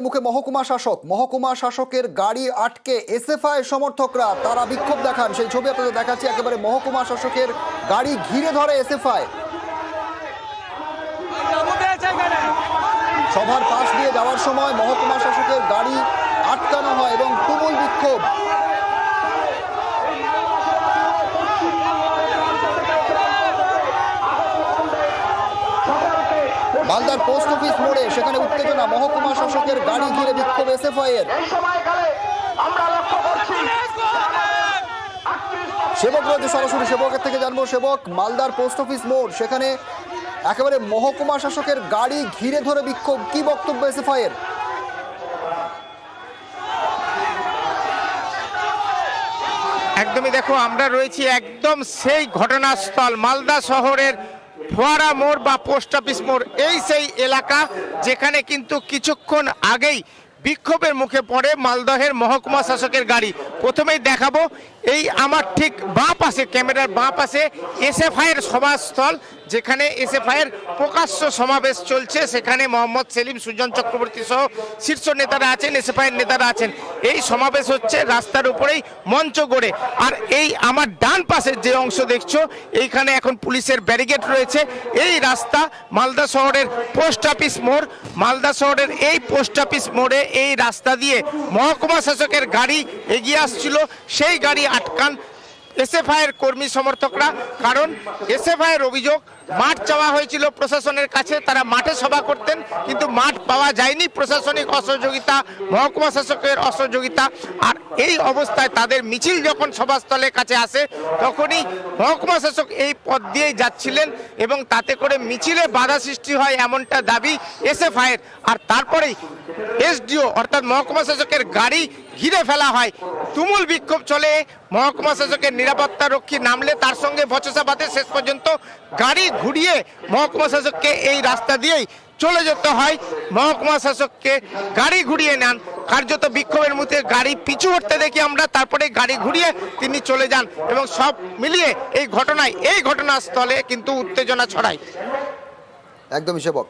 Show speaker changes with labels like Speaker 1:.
Speaker 1: মুখে মহকুমা শাসকের গাড়ি আটকে এসএফআই সমর্থকরা তারা বিক্ষোভ দেখান। সেই ছবি আপনাদের দেখাচ্ছি। একেবারে মহকুমা শাসকের গাড়ি ঘিরে ধরে এসএফআই। সভার পাশ দিয়ে যাওয়ার সময় মহকুমা শাসকের গাড়ি আটকানো হয় এবং তুমুল বিক্ষোভ। মালদার পোস্ট অফিস মোড়ে সেখানে উত্তেজনা, মহকুমা শাসকের গাড়ি ঘিরে বিক্ষোভ এসএফআই এর। সেবক রয়েছে সরাসরি, সেবকের থেকে জানবো। সেবক, মালদার পোস্ট অফিস মোড় সেখানে একেবারে মহকুমা শাসকের গাড়ি ঘিরে ধরে বিক্ষোভ, কি বক্তব্য এসএফআই এর?
Speaker 2: একদমই দেখো, আমরা রয়েছি একদম সেই ঘটনাস্থল মালদা শহরের ফোয়ারা মোড় বা পোস্ট অফিস মোড়। এই সেই এলাকা যেখানে কিন্তু কিছুক্ষণ আগেই বিক্ষোভের মুখে পড়ে মালদহের মহকুমা শাসকের গাড়ি। প্রথমেই দেখাবো, এই আমার ঠিক বাঁ পাশে, ক্যামেরার বাঁ পাশে এসএফআই এর সভাস্থল, যেখানে এসএফআই এর প্রকাশ্য সমাবেশ চলছে। সেখানে মোহাম্মদ সেলিম, সুজন চক্রবর্তী সহ শীর্ষ নেতারা আছেন, এসএফআই এর নেতারা আছেন। এই সমাবেশ হচ্ছে রাস্তার উপরেই মঞ্চ গড়ে। আর এই আমার ডান পাশের যে অংশ দেখছো, এইখানে এখন পুলিশের ব্যারিকেড রয়েছে। এই রাস্তা মালদা শহরের পোস্ট অফিস মোড়। মালদা শহরের এই পোস্ট অফিস মোড়ে এই রাস্তা দিয়ে মহকুমা শাসকের গাড়ি এগিয়ে আসছিল। সেই গাড়ি আটকান এসএফআই এর কর্মী সমর্থকরা। কারণ এসএফআই এর অভিযোগ, মাঠ চাওয়া হয়েছিল প্রশাসনের কাছে, তারা মাঠে সভা করতেন, কিন্তু মাঠ পাওয়া যায়নি। প্রশাসনিক অসহযোগিতা, মহকুমা শাসকের অসহযোগিতা। আর এই অবস্থায় তাদের মিছিল যখন সভাস্থলের কাছে আসে, তখনই মহকুমা শাসক এই পথ দিয়েই যাচ্ছিলেন এবং তাতে করে মিছিলে বাধা সৃষ্টি হয়, এমনটা দাবি এসএফআই এর। আর তারপরেই এসডিও অর্থাৎ মহকুমা শাসকের গাড়ি ঘিরে ফেলা হয়। তুমুল বিক্ষোভ চলে। মহকুমা শাসকের নিরাপত্তা রক্ষী নামলে তার সঙ্গে বচসা বাঁধে। শেষ পর্যন্ত গাড়ি ঘুরিয়ে মহকুমা শাসককে এই রাস্তা দিয়েই চলে যেতে হয়। মহকুমা শাসককে গাড়ি ঘুরিয়ে নেন। কার্যত বিক্ষোভের মধ্যে গাড়ি পিছু হটতে দেখি আমরা, তারপরে গাড়ি ঘুরিয়ে তিনি চলে যান এবং সব মিলিয়ে এই ঘটনাস্থলে কিন্তু উত্তেজনা ছড়ায়।
Speaker 1: একদমই সেবক।